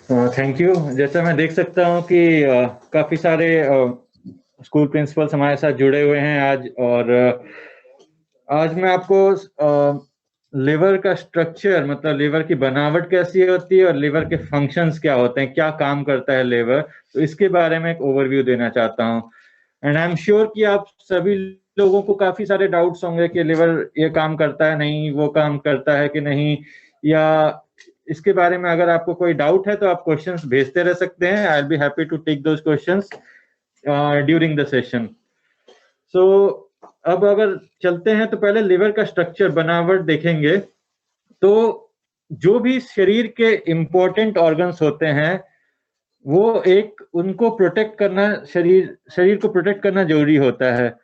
Thank you. जैसा मैं देख सकता हूँ कि काफ़ी सारे स्कूल प्रिंसिपल्स हमारे साथ जुड़े हुए हैं आज। और आज मैं आपको लिवर का स्ट्रक्चर, मतलब लिवर की बनावट कैसी होती है और लिवर के फंक्शंस क्या होते हैं, क्या काम करता है लिवर, तो इसके बारे में एक ओवरव्यू देना चाहता हूँ। एंड आई एम श्योर कि आप सभी लोगों को काफ़ी सारे डाउट्स होंगे कि लिवर ये काम करता है नहीं, वो काम करता है कि नहीं, या इसके बारे में अगर आपको कोई डाउट है तो आप क्वेश्चंस भेजते रह सकते हैं। I will be happy to take those questions during the session. So अब अगर चलते हैं तो पहले लिवर का स्ट्रक्चर, बनावट देखेंगे। तो जो भी शरीर के इम्पोर्टेंट ऑर्गन्स होते हैं वो एक उनको प्रोटेक्ट करना, शरीर शरीर को प्रोटेक्ट करना जरूरी होता है।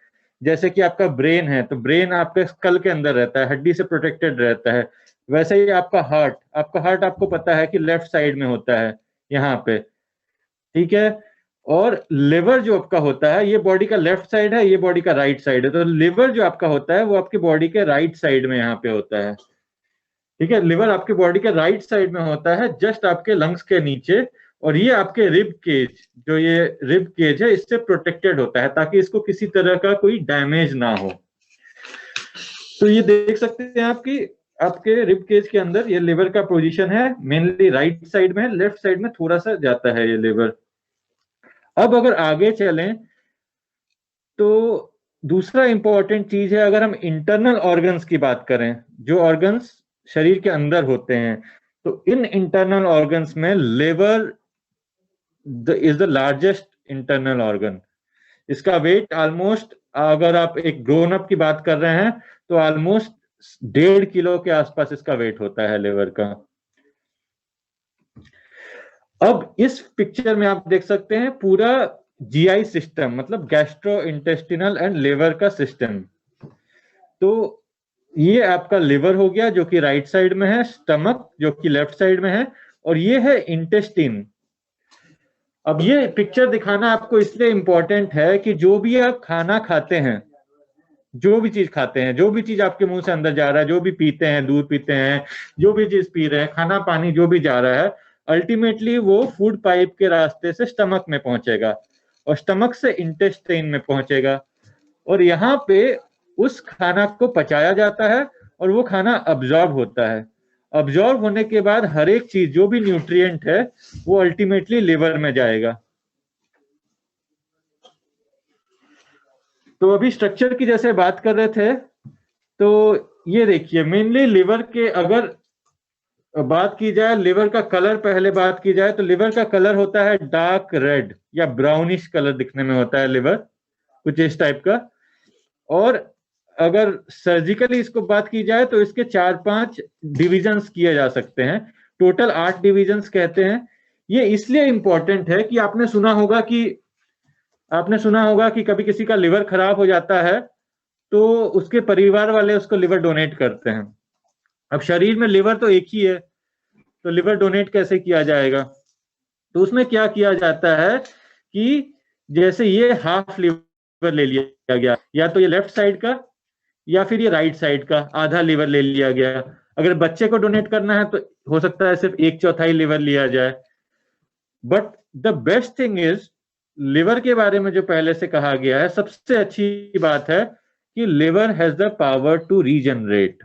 जैसे कि आपका ब्रेन है तो ब्रेन आपके स्कल के अंदर रहता है, हड्डी से प्रोटेक्टेड रहता है। वैसे ही आपका हार्ट आपको पता है कि लेफ्ट साइड में होता है, यहाँ पे। ठीक है। और लिवर जो आपका होता है, ये बॉडी का लेफ्ट साइड है, ये बॉडी का राइट साइड है। तो लिवर जो आपका होता है वो आपकी बॉडी के राइट साइड में यहाँ पे होता है। ठीक है, लिवर आपके बॉडी के राइट साइड में होता है, जस्ट आपके लंग्स के नीचे। और ये आपके रिब केज, जो ये रिब केज है, इससे प्रोटेक्टेड होता है ताकि इसको किसी तरह का कोई डैमेज ना हो। तो ये देख सकते हैं आपकी आपके रिब केज के अंदर ये लिवर का पोजीशन है, मेनली राइट साइड में, लेफ्ट साइड में थोड़ा सा जाता है ये लिवर। अब अगर आगे चलें तो दूसरा इंपॉर्टेंट चीज है, अगर हम इंटरनल ऑर्गन्स की बात करें, जो ऑर्गन्स शरीर के अंदर होते हैं, तो इन इंटरनल ऑर्गन्स में liver is the largest internal organ. इसका वेट ऑलमोस्ट, अगर आप एक ग्रोन अप की बात कर रहे हैं, तो ऑलमोस्ट 1.5 किलो के आसपास इसका वेट होता है लिवर का। अब इस पिक्चर में आप देख सकते हैं पूरा जीआई सिस्टम, मतलब गैस्ट्रो इंटेस्टिनल एंड लिवर का सिस्टम। तो ये आपका लिवर हो गया जो कि राइट साइड में है, स्टमक जो कि लेफ्ट साइड में है, और ये है इंटेस्टिन। अब ये पिक्चर दिखाना आपको इसलिए इंपॉर्टेंट है कि जो भी आप खाना खाते हैं, जो भी चीज खाते हैं, जो भी चीज आपके मुंह से अंदर जा रहा है, जो भी पीते हैं, दूध पीते हैं, जो भी चीज पी रहे हैं, खाना पानी जो भी जा रहा है, अल्टीमेटली वो फूड पाइप के रास्ते से स्टमक में पहुंचेगा, और स्टमक से इंटेस्टाइन में पहुंचेगा। और यहाँ पे उस खाना को पचाया जाता है और वो खाना अब्जॉर्ब होता है। अब्जॉर्ब होने के बाद हर एक चीज जो भी न्यूट्रिएंट है वो अल्टीमेटली लिवर में जाएगा। तो अभी स्ट्रक्चर की जैसे बात कर रहे थे, तो ये देखिए मेनली लिवर के अगर बात की जाए, लिवर का कलर पहले बात की जाए, तो लिवर का कलर होता है डार्क रेड या ब्राउनिश कलर दिखने में होता है लिवर, कुछ इस टाइप का। और अगर सर्जिकली इसको बात की जाए तो इसके 4-5 डिविजन्स किए जा सकते हैं, टोटल 8 डिविजन्स कहते हैं। ये इसलिए इंपॉर्टेंट है कि आपने सुना होगा कि कभी किसी का लिवर खराब हो जाता है तो उसके परिवार वाले उसको लिवर डोनेट करते हैं। अब शरीर में लिवर तो एक ही है, तो लिवर डोनेट कैसे किया जाएगा? तो उसमें क्या किया जाता है कि जैसे ये हाफ लिवर ले लिया गया, या तो ये लेफ्ट साइड का या फिर ये राइट साइड का आधा लिवर ले लिया गया। अगर बच्चे को डोनेट करना है तो हो सकता है सिर्फ 1/4 लिवर लिया जाए। But the best thing is, liver के बारे में जो पहले से कहा गया है, सबसे अच्छी बात है कि liver has the power to regenerate.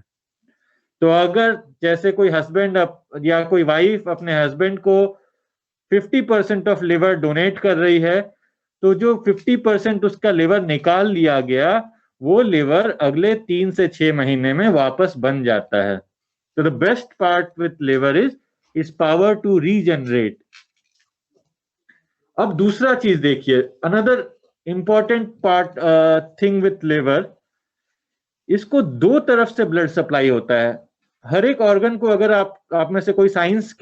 तो अगर जैसे कोई हस्बैंड या कोई वाइफ अपने हस्बैंड को 50% ऑफ लिवर डोनेट कर रही है, तो जो 50% उसका लिवर निकाल लिया गया, वो लिवर अगले 3 से 6 महीने में वापस बन जाता है। तो the best part with liver is power to regenerate. अब दूसरा चीज देखिए, another important part thing with liver, इसको दो तरफ से ब्लड सप्लाई होता है। हर एक ऑर्गन को, अगर आप में से कोई साइंस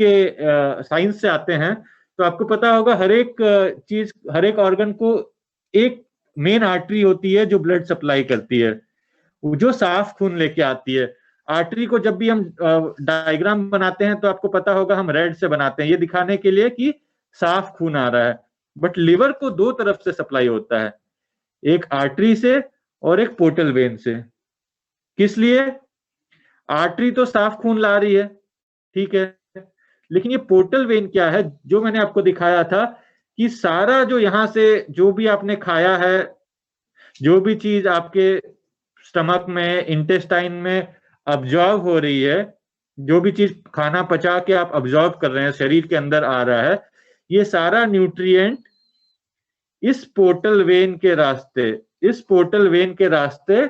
से आते हैं तो आपको पता होगा, हर एक ऑर्गन को एक मेन आर्टरी होती है जो ब्लड सप्लाई करती है, जो साफ खून लेके आती है। आर्टरी को जब भी हम डायग्राम बनाते हैं तो आपको पता होगा हम रेड से बनाते हैं, ये दिखाने के लिए कि साफ खून आ रहा है। बट लिवर को दो तरफ से सप्लाई होता है, एक आर्टरी से और एक पोर्टल वेन से। किस लिए? आर्टरी तो साफ खून ला रही है, ठीक है, लेकिन ये पोर्टल वेन क्या है, जो मैंने आपको दिखाया था कि सारा जो यहाँ से जो भी आपने खाया है, जो भी चीज आपके स्टमक में, इंटेस्टाइन में अब्जॉर्ब हो रही है, जो भी चीज खाना पचा के आप अब्जॉर्ब कर रहे हैं, शरीर के अंदर आ रहा है, ये सारा न्यूट्रिएंट इस पोर्टल वेन के रास्ते, इस पोर्टल वेन के रास्ते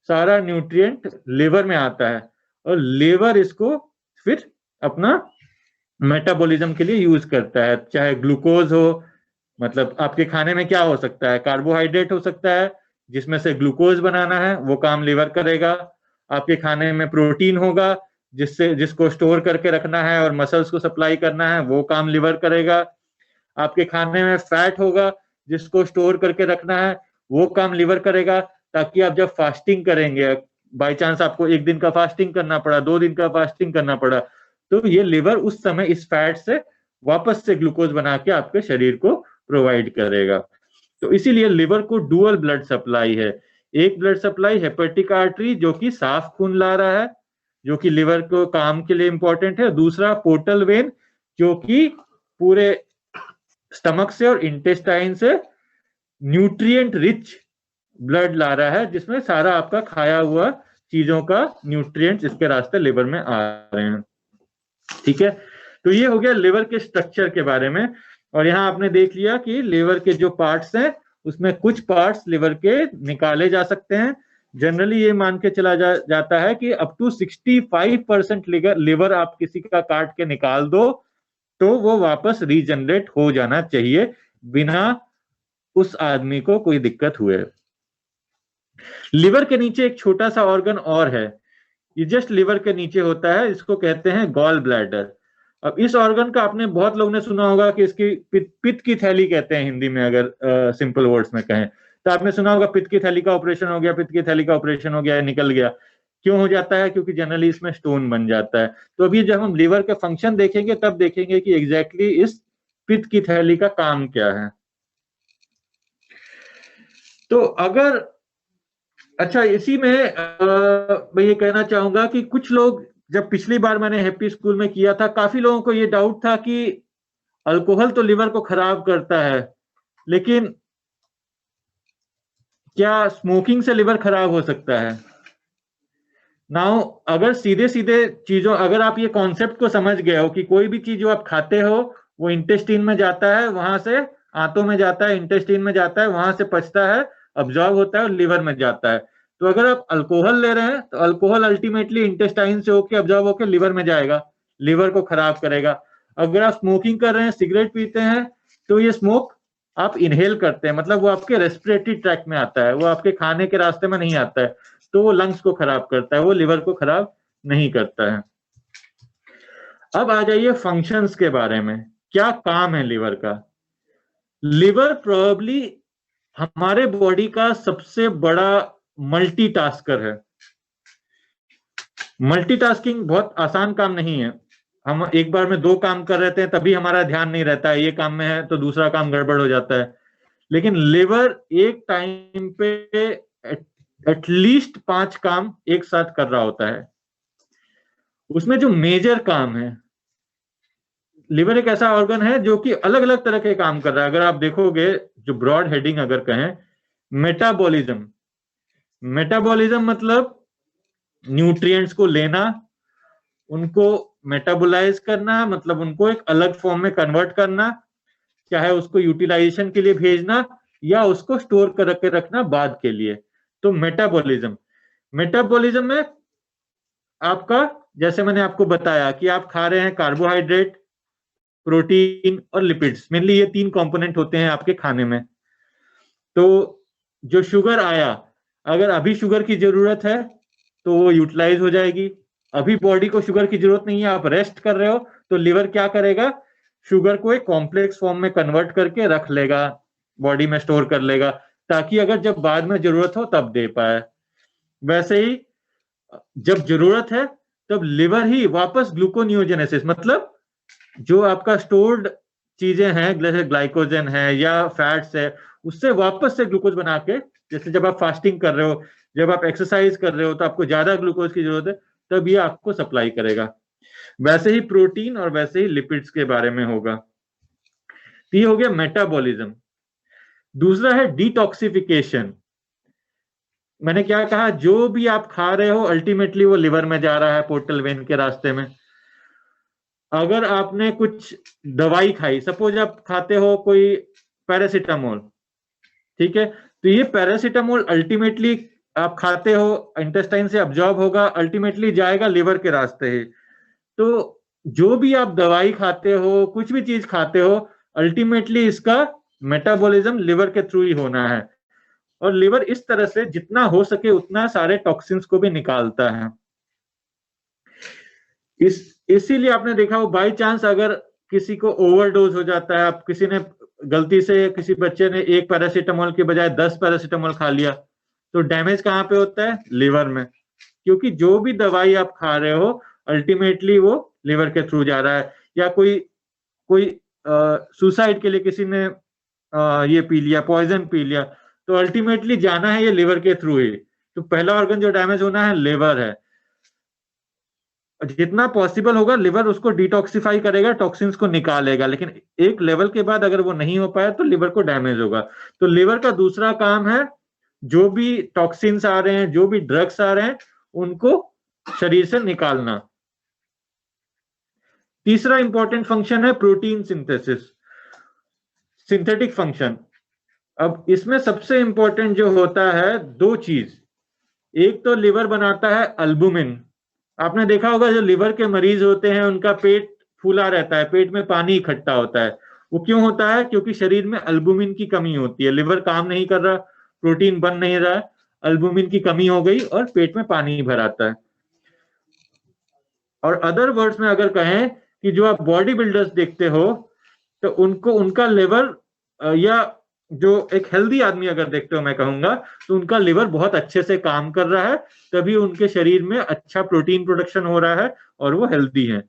सारा न्यूट्रिएंट लिवर में आता है, और लिवर इसको फिर अपना मेटाबॉलिज्म के लिए यूज करता है। चाहे ग्लूकोज हो, मतलब आपके खाने में क्या हो सकता है, कार्बोहाइड्रेट हो सकता है जिसमें से ग्लूकोज बनाना है, वो काम लिवर करेगा। आपके खाने में प्रोटीन होगा जिसको स्टोर करके रखना है और मसल्स को सप्लाई करना है, वो काम लिवर करेगा। आपके खाने में फैट होगा जिसको स्टोर करके रखना है, वो काम लिवर करेगा, ताकि आप जब फास्टिंग करेंगे, बाई चांस आपको 1 दिन का फास्टिंग करना पड़ा, 2 दिन का फास्टिंग करना पड़ा, तो ये लिवर उस समय इस फैट से वापस से ग्लूकोज बना के आपके शरीर को प्रोवाइड करेगा। तो इसीलिए लिवर को डुअल ब्लड सप्लाई है। एक ब्लड सप्लाई हेपेटिक आर्टरी जो कि साफ खून ला रहा है, जो कि लिवर को काम के लिए इंपॉर्टेंट है। दूसरा पोर्टल वेन जो कि पूरे स्टमक से और इंटेस्टाइन से न्यूट्रिएंट रिच ब्लड ला रहा है, जिसमें सारा आपका खाया हुआ चीजों का न्यूट्रिएंट्स इसके रास्ते लिवर में आ रहे हैं। ठीक है, तो ये हो गया लिवर के स्ट्रक्चर के बारे में। और यहाँ आपने देख लिया कि लिवर के जो पार्ट्स हैं उसमें कुछ पार्ट्स लिवर के निकाले जा सकते हैं। जनरली ये मान के चला जाता है कि अप टू 65% लिवर आप किसी का काट के निकाल दो तो वो वापस रीजनरेट हो जाना चाहिए बिना उस आदमी को कोई दिक्कत हुए। लिवर के नीचे एक छोटा सा ऑर्गन और है, ये जस्ट लिवर के नीचे होता है, इसको कहते हैं गॉल ब्लैडर। अब इस ऑर्गन का आपने बहुत लोगों ने सुना होगा कि इसकी पित्त की थैली कहते हैं हिंदी में, अगर सिंपल वर्ड्स में कहें तो आपने सुना होगा पित्त की थैली का ऑपरेशन हो गया, पित्त की थैली का ऑपरेशन हो गया, निकल गया। क्यों हो जाता है? क्योंकि जनरली इसमें स्टोन बन जाता है। तो अभी जब हम लिवर का फंक्शन देखेंगे तब देखेंगे कि एग्जैक्टली इस पित्त की थैली का काम क्या है। तो अगर अच्छा, इसी में मैं ये कहना चाहूंगा कि कुछ लोग, जब पिछली बार मैंने हैप्पी स्कूल में किया था, काफी लोगों को ये डाउट था कि अल्कोहल तो लिवर को खराब करता है, लेकिन क्या स्मोकिंग से लिवर खराब हो सकता है? नाउ अगर सीधे सीधे चीजों, अगर आप ये कॉन्सेप्ट को समझ गए हो कि कोई भी चीज जो आप खाते हो वो इंटेस्टीन में जाता है, वहां से आंतों में जाता है, इंटेस्टीन में जाता है, वहां से पचता है, अब्जॉर्ब होता है और लिवर में जाता है। तो अगर आप अल्कोहल ले रहे हैं तो अल्कोहल अल्टीमेटली इंटेस्टाइन से होकर अब्जॉर्ब होकर लिवर में जाएगा, लिवर को खराब करेगा। अगर आप स्मोकिंग कर रहे हैं, सिगरेट पीते हैं, तो ये स्मोक आप इनहेल करते हैं, मतलब वो आपके रेस्पिरेटरी ट्रैक्ट में आता है, वो आपके खाने के रास्ते में नहीं आता है, तो वो लंग्स को खराब करता है, वो लिवर को खराब नहीं करता है। अब आ जाइए फंक्शंस के बारे में, क्या काम है लिवर का। लिवर प्रोबेबली हमारे बॉडी का सबसे बड़ा मल्टीटास्कर है। मल्टीटास्किंग बहुत आसान काम नहीं है, हम एक बार में 2 काम कर रहे थे तभी हमारा ध्यान नहीं रहता है, ये काम में है तो दूसरा काम गड़बड़ हो जाता है। लेकिन लिवर एक टाइम पे एटलीस्ट 5 काम एक साथ कर रहा होता है। उसमें जो मेजर काम है, लिवर एक ऐसा ऑर्गन है जो कि अलग अलग तरह के काम कर रहा है। अगर आप देखोगे, जो ब्रॉड हेडिंग अगर कहें, मेटाबॉलिज्म, मेटाबॉलिज्म मतलब न्यूट्रिएंट्स को लेना, उनको मेटाबोलाइज करना, मतलब उनको एक अलग फॉर्म में कन्वर्ट करना, चाहे उसको यूटिलाइजेशन के लिए भेजना या उसको स्टोर करके रखना बाद के लिए। तो मेटाबॉलिज्म, मेटाबॉलिज्म में आपका, जैसे मैंने आपको बताया कि आप खा रहे हैं कार्बोहाइड्रेट, प्रोटीन और लिपिड्स, मेनली ये 3 कंपोनेंट होते हैं आपके खाने में। तो जो शुगर आया, अगर अभी शुगर की जरूरत है तो वो यूटिलाइज हो जाएगी। अभी बॉडी को शुगर की जरूरत नहीं है, आप रेस्ट कर रहे हो, तो लिवर क्या करेगा, शुगर को एक कॉम्प्लेक्स फॉर्म में कन्वर्ट करके रख लेगा, बॉडी में स्टोर कर लेगा, ताकि अगर जब बाद में जरूरत हो तब दे पाए। वैसे ही जब जरूरत है तब लिवर ही वापस ग्लूकोनियोजेनेसिस, मतलब जो आपका स्टोर्ड चीजें हैं, जैसे ग्लाइकोजन है या फैट्स है, उससे वापस से ग्लूकोज बना के, जैसे जब आप फास्टिंग कर रहे हो, जब आप एक्सरसाइज कर रहे हो तो आपको ज्यादा ग्लूकोज की जरूरत है, तब ये आपको सप्लाई करेगा। वैसे ही प्रोटीन और वैसे ही लिपिड्स के बारे में होगा। तो ये हो गया मेटाबॉलिज्म। दूसरा है डिटॉक्सिफिकेशन। मैंने क्या कहा, जो भी आप खा रहे हो अल्टीमेटली वो लिवर में जा रहा है पोर्टल वेन के रास्ते में। अगर आपने कुछ दवाई खाई, सपोज आप खाते हो कोई पैरासीटामोल, ठीक है, तो ये पैरासीटामोल अल्टीमेटली आप खाते हो, इंटेस्टाइन से अब्जॉर्ब होगा, अल्टीमेटली जाएगा लिवर के रास्ते ही। तो जो भी आप दवाई खाते हो, कुछ भी चीज खाते हो, अल्टीमेटली इसका मेटाबॉलिज्म लिवर के थ्रू ही होना है। और लिवर इस तरह से जितना हो सके उतना सारे टॉक्सिन्स को भी निकालता है। इसीलिए आपने देखा हो, बाय चांस अगर किसी को ओवरडोज हो जाता है, आप किसी ने गलती से, किसी बच्चे ने एक पैरासीटामोल के बजाय 10 पैरासीटामोल खा लिया, तो डैमेज कहाँ पे होता है? लिवर में। क्योंकि जो भी दवाई आप खा रहे हो अल्टीमेटली वो लिवर के थ्रू जा रहा है। या कोई सुसाइड के लिए किसी ने ये पी लिया, पॉइजन पी लिया, तो अल्टीमेटली जाना है ये लिवर के थ्रू ही। तो पहला ऑर्गन जो डैमेज होना है लिवर है। जितना पॉसिबल होगा लिवर उसको डिटॉक्सिफाई करेगा, टॉक्सिन्स को निकालेगा, लेकिन एक लेवल के बाद अगर वो नहीं हो पाया तो लिवर को डैमेज होगा। तो लिवर का दूसरा काम है, जो भी टॉक्सिन्स आ रहे हैं, जो भी ड्रग्स आ रहे हैं, उनको शरीर से निकालना। तीसरा इंपॉर्टेंट फंक्शन है प्रोटीन सिंथेसिस, सिंथेटिक फंक्शन। अब इसमें सबसे इंपॉर्टेंट जो होता है दो चीज, एक तो लिवर बनाता है अल्बुमिन। आपने देखा होगा जो लिवर के मरीज होते हैं उनका पेट फूला रहता है, पेट में पानी इकट्ठा होता है। वो क्यों होता है? क्योंकि शरीर में अल्बुमिन की कमी होती है, लिवर काम नहीं कर रहा, प्रोटीन बन नहीं रहा, अल्बुमिन की कमी हो गई और पेट में पानी भर आता है। और अदर वर्ड्स में अगर कहें कि जो आप बॉडी बिल्डर्स देखते हो तो उनको, उनका लिवर, या जो एक हेल्दी आदमी अगर देखते हो मैं कहूंगा, तो उनका लिवर बहुत अच्छे से काम कर रहा है, तभी उनके शरीर में अच्छा प्रोटीन प्रोडक्शन हो रहा है और वो हेल्दी है।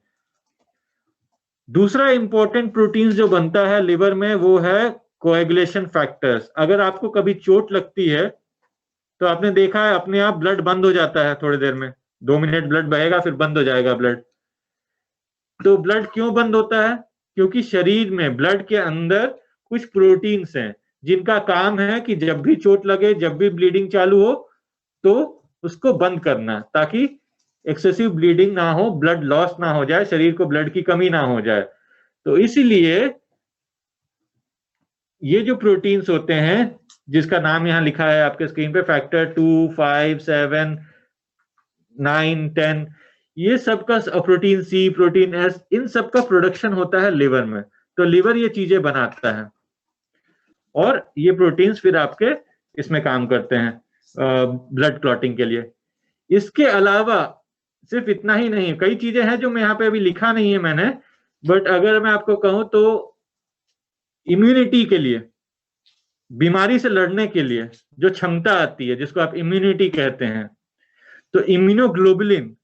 दूसरा इंपॉर्टेंट प्रोटीन जो बनता है लिवर में वो है कोएगुलेशन फैक्टर्स। अगर आपको कभी चोट लगती है तो आपने देखा है अपने आप ब्लड बंद हो जाता है, थोड़ी देर में 2 मिनट ब्लड बहेगा फिर बंद हो जाएगा ब्लड। तो ब्लड क्यों बंद होता है? क्योंकि शरीर में ब्लड के अंदर कुछ प्रोटीन्स हैं जिनका काम है कि जब भी चोट लगे, जब भी ब्लीडिंग चालू हो तो उसको बंद करना, ताकि एक्सेसिव ब्लीडिंग ना हो, ब्लड लॉस ना हो जाए, शरीर को ब्लड की कमी ना हो जाए। तो इसीलिए ये जो प्रोटीन्स होते हैं जिसका नाम यहां लिखा है आपके स्क्रीन पे, फैक्टर 2, 5, 7, 9, 10, ये सब का, प्रोटीन सी, प्रोटीन एस, इन सब का प्रोडक्शन होता है लिवर में। तो लिवर ये चीजें बनाता है और ये प्रोटीन्स फिर आपके इसमें काम करते हैं ब्लड क्लॉटिंग के लिए। इसके अलावा सिर्फ इतना ही नहीं, कई चीजें हैं जो मैं यहाँ पे अभी लिखा नहीं है मैंने, बट अगर मैं आपको कहूं तो इम्यूनिटी के लिए, बीमारी से लड़ने के लिए जो क्षमता आती है जिसको आप इम्यूनिटी कहते हैं, तो इम्यूनोग्लोबुलिन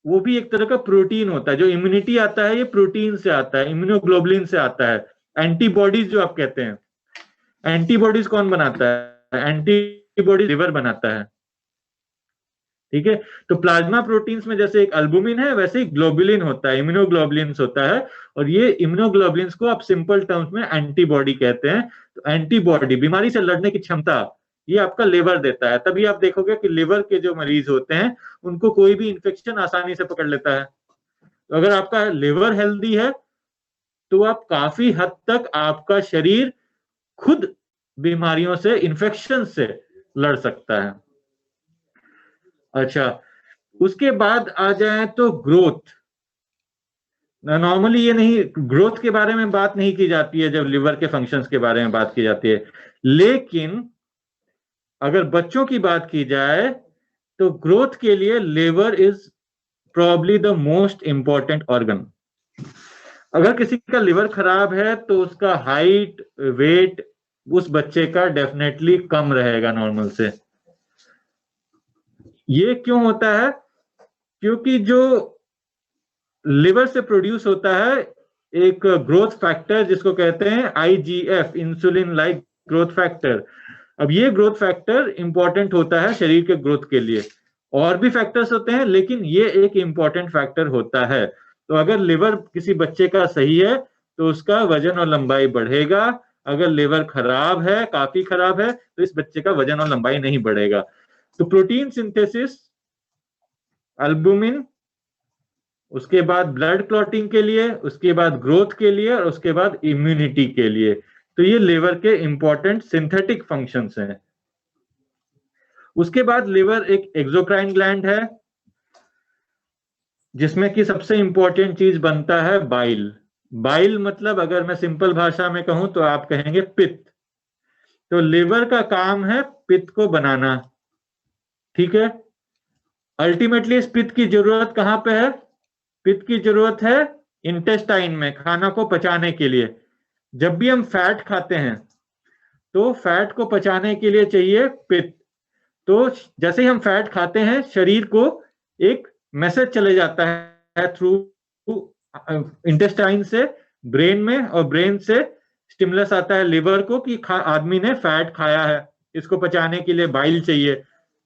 वो भी एक तरह का प्रोटीन होता है। जो इम्यूनिटी आता है ये प्रोटीन से आता है, इम्यूनोग्लोबुलिन से आता है। एंटीबॉडीज जो आप कहते हैं, एंटीबॉडीज कौन बनाता है? एंटीबॉडी लिवर बनाता है, ठीक है। तो प्लाज्मा प्रोटीन्स में जैसे एक अल्बुमिन है, वैसे ही ग्लोबुलिन होता है, इम्यूनोग्लोबुलिन्स होता है। और ये इम्यूनोग्लोबुलिन्स को आप सिंपल टर्म्स में एंटीबॉडी कहते हैं। तो एंटीबॉडी, बीमारी से लड़ने की क्षमता, ये आपका लिवर देता है। तभी आप देखोगे कि लिवर के जो मरीज होते हैं उनको कोई भी इंफेक्शन आसानी से पकड़ लेता है। तो अगर आपका लिवर हेल्दी है तो आप काफी हद तक आपका शरीर खुद बीमारियों से, इन्फेक्शन से लड़ सकता है। अच्छा, उसके बाद आ जाए तो ग्रोथ। नॉर्मली ये नहीं, ग्रोथ के बारे में बात नहीं की जाती है जब लिवर के फंक्शंस के बारे में बात की जाती है, लेकिन अगर बच्चों की बात की जाए तो ग्रोथ के लिए liver is probably the most important organ. अगर किसी का लिवर खराब है तो उसका हाइट, वेट उस बच्चे का डेफिनेटली कम रहेगा नॉर्मल से। ये क्यों होता है? क्योंकि जो लिवर से प्रोड्यूस होता है एक ग्रोथ फैक्टर जिसको कहते हैं IGF, insulin like growth factor. अब ये ग्रोथ फैक्टर इंपॉर्टेंट होता है शरीर के ग्रोथ के लिए, और भी फैक्टर्स होते हैं, लेकिन ये एक इंपॉर्टेंट फैक्टर होता है। तो अगर लिवर किसी बच्चे का सही है तो उसका वजन और लंबाई बढ़ेगा, अगर लिवर खराब है, काफी खराब है, तो इस बच्चे का वजन और लंबाई नहीं बढ़ेगा। तो प्रोटीन सिंथेसिस, एल्बुमिन, उसके बाद ब्लड क्लॉटिंग के लिए, उसके बाद ग्रोथ के लिए, और उसके बाद इम्यूनिटी के लिए। तो ये लिवर के इंपॉर्टेंट सिंथेटिक फंक्शंस हैं। उसके बाद लिवर एक एक्सोक्राइन ग्लैंड है, जिसमें कि सबसे इंपॉर्टेंट चीज बनता है बाइल। बाइल मतलब अगर मैं सिंपल भाषा में कहूं तो आप कहेंगे पित्त। तो लिवर का काम है पित्त को बनाना, ठीक है। अल्टीमेटली इस पित्त की जरूरत कहां पे है? पित्त की जरूरत है इंटेस्टाइन में, खाना को पचाने के लिए। जब भी हम फैट खाते हैं तो फैट को पचाने के लिए चाहिए पित्त। तो जैसे ही हम फैट खाते हैं, शरीर को एक मैसेज चले जाता है थ्रू इंटेस्टाइन से ब्रेन में, और ब्रेन से स्टिमुलस आता है लिवर को कि आदमी ने फैट खाया है, इसको पचाने के लिए बाइल चाहिए।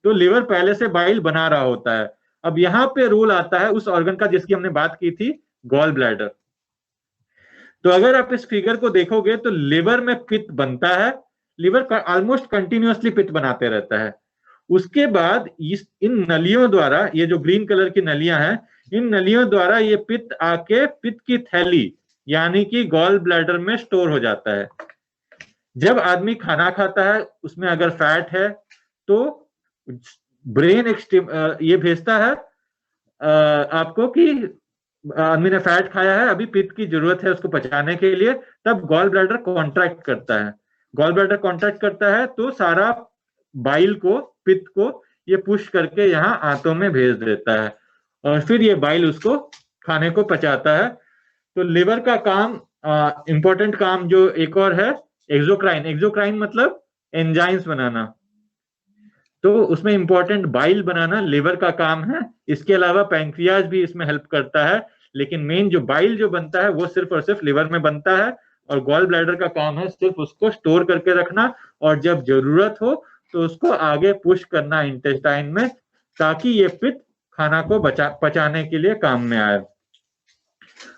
तो लिवर पहले से बाइल बना रहा होता है। अब यहां पे रोल आता है उस ऑर्गन का जिसकी हमने बात की थी, गॉल ब्लैडर। तो अगर आप इस फिगर को देखोगे तो लिवर में पित्त बनता है, लिवर ऑलमोस्ट कंटिन्यूअसली पित्त बनाते रहता है। उसके बाद इन नलियों द्वारा, ये जो ग्रीन कलर की नलियां हैं, इन नलियों द्वारा ये पित्त आके पित्त की थैली यानी कि गॉल ब्लैडर में स्टोर हो जाता है। जब आदमी खाना खाता है, उसमें अगर फैट है तो ब्रेन एक ये भेजता है आपको कि आदमी ने फैट खाया है, अभी पित्त की जरूरत है उसको पचाने के लिए। तब गॉल ब्लैडर कॉन्ट्रैक्ट करता है। गॉल ब्लैडर कॉन्ट्रैक्ट करता है तो सारा बाइल को, पित्त को ये पुश करके यहाँ आंतों में भेज देता है, और फिर ये बाइल उसको खाने को पचाता है। तो लिवर का काम, इंपॉर्टेंट काम जो एक और है, एक्सोक्राइन। एक्सोक्राइन मतलब एंजाइम्स बनाना। तो उसमें इंपॉर्टेंट बाइल बनाना लिवर का काम है। इसके अलावा पैंक्रियाज भी इसमें हेल्प करता है, लेकिन मेन जो बाइल जो बनता है वो सिर्फ और सिर्फ लिवर में बनता है। और गॉल ब्लैडर का काम है सिर्फ उसको स्टोर करके रखना, और जब जरूरत हो तो उसको आगे पुश करना इंटेस्टाइन में, ताकि ये पित्त खाना को पचाने के लिए काम में आए।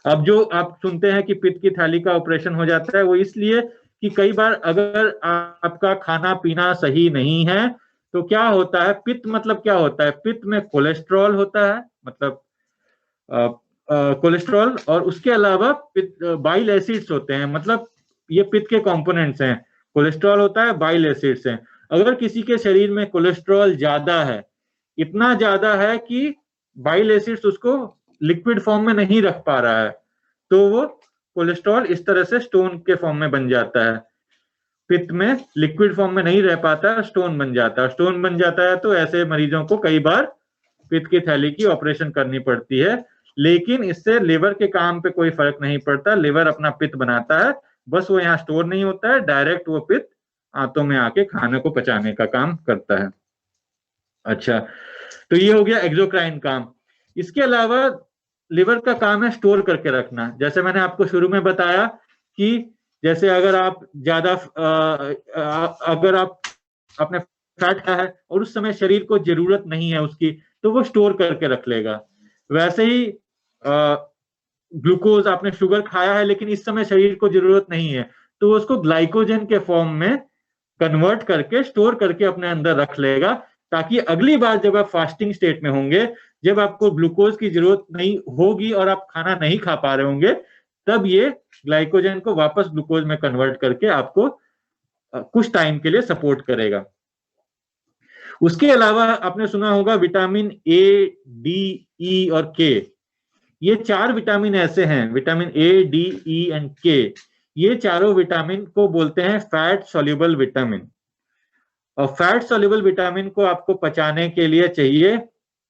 अब जो आप सुनते हैं कि पित्त की थैली का ऑपरेशन हो जाता है, वो इसलिए कि कई बार अगर आपका खाना पीना सही नहीं है तो क्या होता है, पित्त मतलब क्या होता है, पित्त में कोलेस्ट्रॉल होता है, मतलब कोलेस्ट्रॉल, और उसके अलावा बाइल एसिड्स होते हैं, मतलब ये पित्त के कंपोनेंट्स हैं। कोलेस्ट्रॉल होता है, बाइल एसिड्स हैं। अगर किसी के शरीर में कोलेस्ट्रॉल ज्यादा है, इतना ज्यादा है कि बाइल एसिड्स उसको लिक्विड फॉर्म में नहीं रख पा रहा है, तो वो कोलेस्ट्रॉल इस तरह से स्टोन के फॉर्म में बन जाता है। पित्त में लिक्विड फॉर्म में नहीं रह पाता, स्टोन बन जाता है। स्टोन बन जाता है तो ऐसे मरीजों को कई बार पित्त की थैली की ऑपरेशन करनी पड़ती है, लेकिन इससे लिवर के काम पे कोई फर्क नहीं पड़ता। लिवर अपना पित्त बनाता है, बस वो यहाँ स्टोर नहीं होता है, डायरेक्ट वो पित्त आंतों में आके खाने को पचाने का काम करता है। अच्छा, तो ये हो गया एक्सोक्राइन काम। इसके अलावा लिवर का काम है स्टोर करके रखना। जैसे मैंने आपको शुरू में बताया कि जैसे अगर आप ज्यादा अगर आप अपने फैट खाया है और उस समय शरीर को जरूरत नहीं है उसकी, तो वो स्टोर करके रख लेगा। वैसे ही ग्लूकोज, आपने शुगर खाया है लेकिन इस समय शरीर को जरूरत नहीं है, तो वो उसको ग्लाइकोजन के फॉर्म में कन्वर्ट करके स्टोर करके अपने अंदर रख लेगा, ताकि अगली बार जब आप फास्टिंग स्टेट में होंगे, जब आपको ग्लूकोज की जरूरत नहीं होगी और आप खाना नहीं खा पा रहे होंगे, तब ये ग्लाइकोजन को वापस ग्लूकोज में कन्वर्ट करके आपको कुछ टाइम के लिए सपोर्ट करेगा। उसके अलावा आपने सुना होगा विटामिन ए, डी, ई और के। ये 4 विटामिन ऐसे हैं, vitamin A, D, E and के। ये चारों विटामिन को बोलते हैं फैट सॉल्युबल विटामिन। और फैट सॉल्युबल विटामिन को आपको पचाने के लिए चाहिए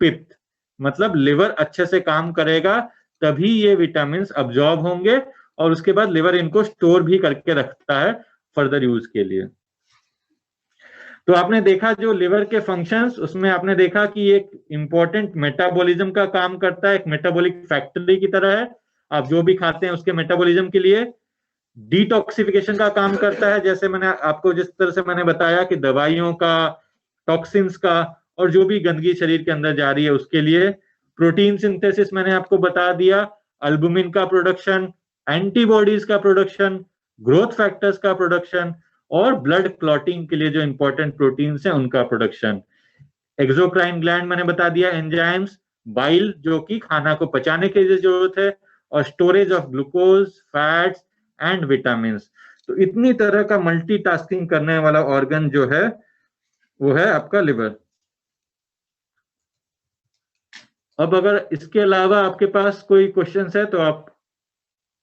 पित्त, मतलब लिवर अच्छे से काम करेगा, तभी ये विटामिन अब्जॉर्ब होंगे, और उसके बाद लिवर इनको स्टोर भी करके रखता है फर्दर यूज के लिए। तो आपने देखा जो लिवर के फंक्शंस, उसमें आपने देखा कि एक इंपॉर्टेंट मेटाबॉलिज्म का काम करता है, एक मेटाबॉलिक फैक्ट्री की तरह है। आप जो भी खाते हैं उसके मेटाबॉलिज्म के लिए डिटॉक्सिफिकेशन का काम करता है, जैसे मैंने आपको जिस तरह से मैंने बताया कि दवाइयों का, टॉक्सिन्स का, और जो भी गंदगी शरीर के अंदर जा रही है उसके लिए। प्रोटीन सिंथेसिस मैंने आपको बता दिया, अल्बुमिन का प्रोडक्शन, एंटीबॉडीज का प्रोडक्शन, ग्रोथ फैक्टर्स का प्रोडक्शन, और ब्लड क्लॉटिंग के लिए जो इंपॉर्टेंट प्रोटीन्स हैं उनका प्रोडक्शन। एक्सोक्राइन ग्लैंड मैंने बता दिया, एंजाइम्स, बाइल जो कि खाना को पचाने के लिए जरूरत है, और storage of glucose, fats and vitamin. तो इतनी तरह का मल्टीटास्किंग करने वाला ऑर्गन जो है वो है आपका लिवर। अब अगर इसके अलावा आपके पास कोई क्वेश्चंस है तो आप